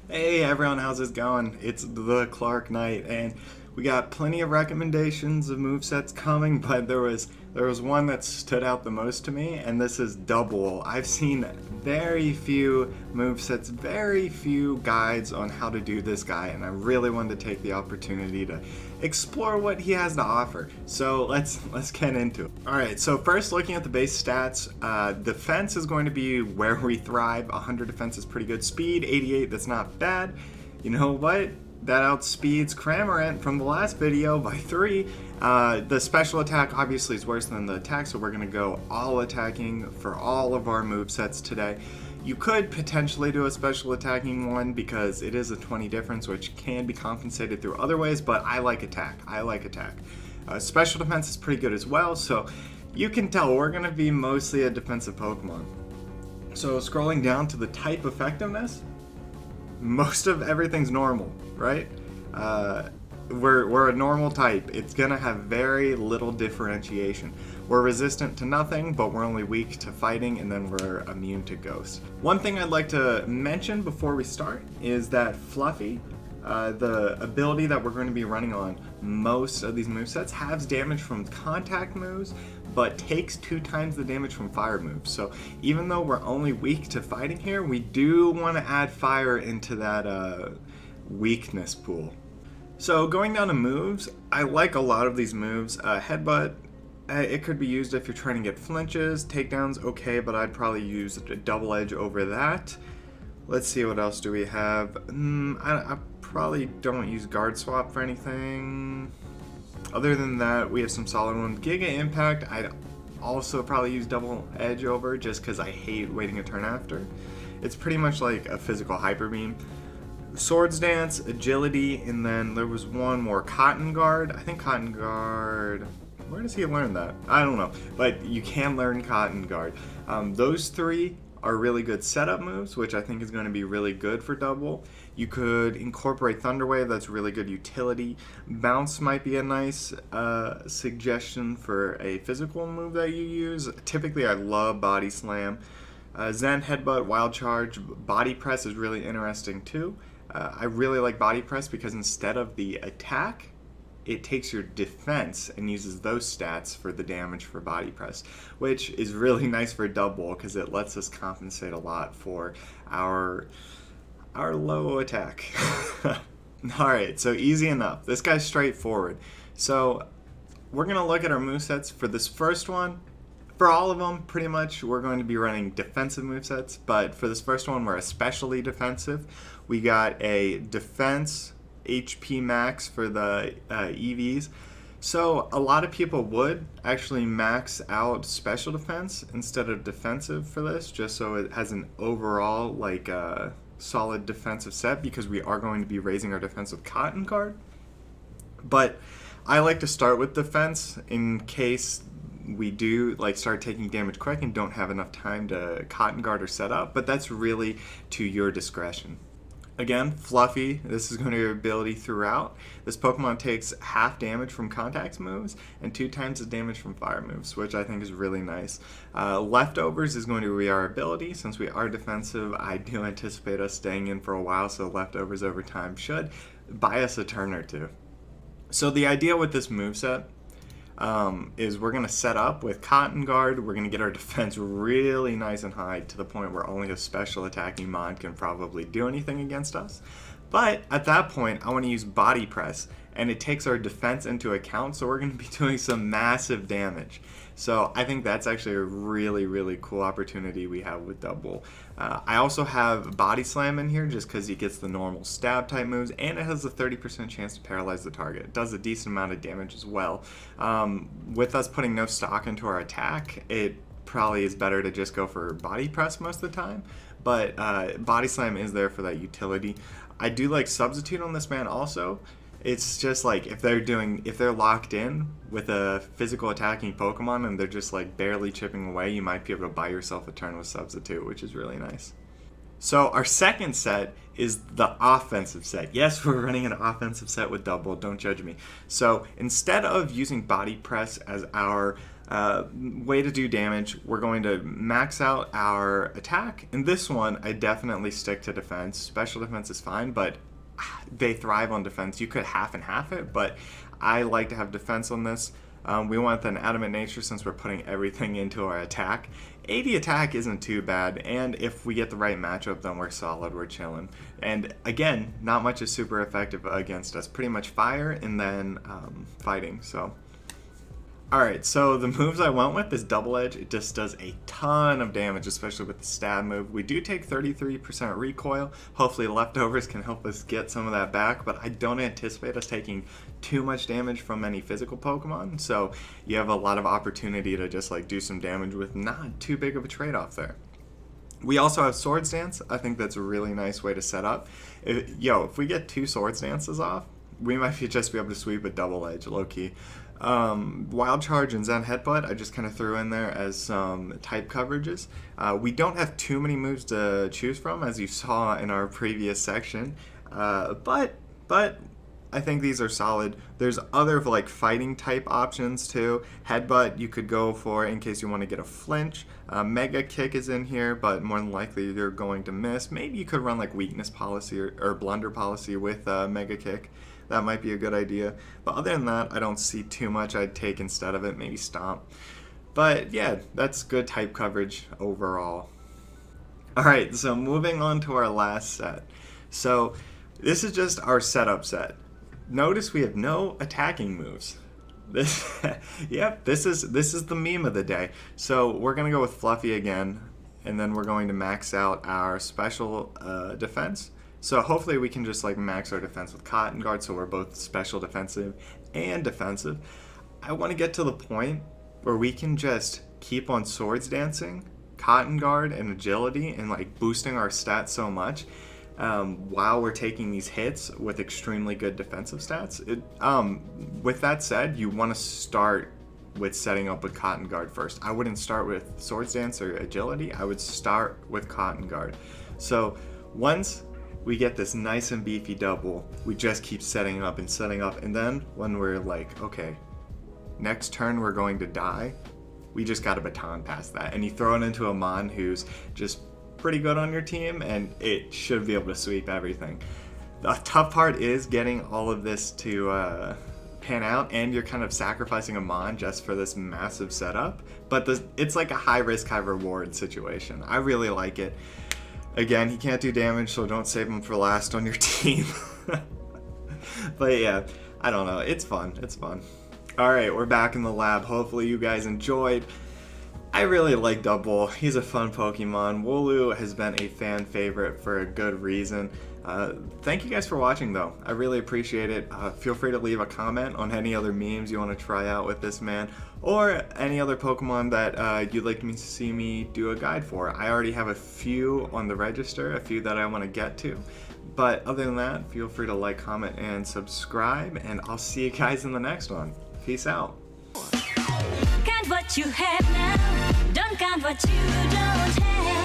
Hey everyone, how's it going? It's the Clark Knight, and we got plenty of recommendations of movesets coming, but there was one that stood out the most to me, and this is Dubwool. I've seen very few movesets, very few guides on how to do this guy, and I really wanted to take the opportunity to explore what he has to offer. So let's get into it. All right. So first, looking at the base stats, defense is going to be where we thrive. 100 defense is pretty good. Speed 88. That's not bad. You know what? That outspeeds Cramorant from the last video by 3. The special attack obviously is worse than the attack, so we're going to go all attacking for all of our movesets today. You could potentially do a special attacking one because it is a 20 difference, which can be compensated through other ways, but I like attack. Special defense is pretty good as well, so you can tell we're going to be mostly a defensive Pokemon. So scrolling down to the type effectiveness, most of everything's normal, right? We're a normal type. It's gonna have very little differentiation. We're resistant to nothing, but we're only weak to fighting, and then we're immune to ghosts. One thing I'd like to mention before we start is that Fluffy, the ability that we're going to be running on most of these movesets, has damage from contact moves, but takes 2 times the damage from fire moves. So even though we're only weak to fighting here, we do want to add fire into that weakness pool. So going down to moves, I like a lot of these moves. Headbutt, it could be used if you're trying to get flinches. Takedowns, okay, but I'd probably use a double edge over that. Let's see, what else do we have? I probably don't use guard swap for anything. Other than that, we have some solid ones. Giga Impact, I'd also probably use double edge over just because I hate waiting a turn after. It's pretty much like a physical Hyper Beam. Swords Dance, Agility, and then there was one more, Cotton Guard. I think Cotton Guard, where does he learn that? I don't know, but you can learn Cotton Guard. Those 3 are really good setup moves, which I think is going to be really good for Dubwool. You could incorporate Thunder Wave, that's really good utility. Bounce might be a nice suggestion for a physical move that you use. Typically, I love Body Slam. Zen, Headbutt, Wild Charge, Body Press is really interesting too. I really like Body Press because instead of the attack, it takes your defense and uses those stats for the damage for Body Press, which is really nice for Dubwool because it lets us compensate a lot for our low attack. Alright, so easy enough. This guy's straightforward. So we're going to look at our movesets for this first one. For all of them, pretty much, we're going to be running defensive movesets, but for this first one, we're especially defensive. We got a defense HP max for the EVs. So a lot of people would actually max out special defense instead of defensive for this, just so it has an overall solid defensive set, because we are going to be raising our defense with Cotton Guard. But I like to start with defense in case we do start taking damage quick and don't have enough time to Cotton Guard or set up, but that's really to your discretion. Again, Fluffy, this is going to be your ability throughout. This Pokemon takes half damage from contact moves and 2 times the damage from fire moves, which I think is really nice. Leftovers is going to be our ability. Since we are defensive, I do anticipate us staying in for a while, so Leftovers over time should buy us a turn or 2. So the idea with this moveset is we're going to set up with Cotton Guard. We're going to get our defense really nice and high to the point where only a special attacking mod can probably do anything against us. But at that point, I want to use Body Press, and it takes our defense into account, so we're going to be doing some massive damage. So I think that's actually a really, really cool opportunity we have with Dubwool. I also have Body Slam in here just because he gets the normal stab type moves, and it has a 30% chance to paralyze the target. It does a decent amount of damage as well. With us putting no stock into our attack, it probably is better to just go for Body Press most of the time, but Body Slam is there for that utility. I do like Substitute on this man also. It's just if they're locked in with a physical attacking Pokemon and they're just barely chipping away, you might be able to buy yourself a turn with Substitute, which is really nice. So our second set is the offensive set. Yes, we're running an offensive set with Dubwool, don't judge me. So instead of using Body Press as our Way to do damage, we're going to max out our attack. In this one, I definitely stick to defense. Special defense is fine, but they thrive on defense. You could half and half it, but I like to have defense on this. We want an adamant nature since we're putting everything into our attack. 80 attack isn't too bad, and if we get the right matchup, then we're solid, we're chilling. And again, not much is super effective against us. Pretty much fire and then fighting, so. Alright, so the moves I went with is Double Edge. It just does a ton of damage, especially with the stab move. We do take 33% recoil. Hopefully leftovers can help us get some of that back, but I don't anticipate us taking too much damage from any physical Pokemon, so you have a lot of opportunity to just like do some damage with not too big of a trade-off there. We also have Swords Dance. I think that's a really nice way to set up. If we get 2 Swords Dances off, we might just be able to sweep a Double Edge, low-key. Wild Charge and Zen Headbutt I just kind of threw in there as some type coverages. We don't have too many moves to choose from, as you saw in our previous section, but I think these are solid. There's other like fighting type options too. Headbutt you could go for in case you want to get a flinch. Mega Kick is in here, but more than likely you're going to miss. Maybe you could run like Weakness Policy or Blunder Policy with Mega Kick. That might be a good idea. But other than that, I don't see too much I'd take instead of it. Maybe Stomp. But yeah, that's good type coverage overall. Alright, so moving on to our last set. So this is just our setup set. Notice we have no attacking moves. This is the meme of the day. So we're going to go with Fluffy again, and then we're going to max out our special defense. So hopefully we can just like max our defense with Cotton Guard, so we're both special defensive and defensive. I want to get to the point where we can just keep on Swords Dancing, Cotton Guard, and Agility, and like boosting our stats so much while we're taking these hits with extremely good defensive stats. With that said, you want to start with setting up with Cotton Guard first. I wouldn't start with Swords Dance or Agility. I would start with Cotton Guard. So once we get this nice and beefy double, we just keep setting up, and then when we're like, okay, next turn we're going to die, we just got a baton past that, and you throw it into a Mon who's just pretty good on your team, and it should be able to sweep everything. The tough part is getting all of this to pan out, and you're kind of sacrificing a Mon just for this massive setup, but it's like a high risk, high reward situation. I really like it. Again, he can't do damage, so don't save him for last on your team. But yeah, I don't know. It's fun. It's fun. Alright, we're back in the lab. Hopefully you guys enjoyed. I really like Dubwool. He's a fun Pokemon. Wooloo has been a fan favorite for a good reason. Thank you guys for watching, though. I really appreciate it. Feel free to leave a comment on any other memes you want to try out with this man, or any other Pokemon that you'd like me to see me do a guide for. I already have a few on the register, a few that I want to get to. But other than that, feel free to like, comment, and subscribe, and I'll see you guys in the next one. Peace out. Count what you have now, don't count what you don't have.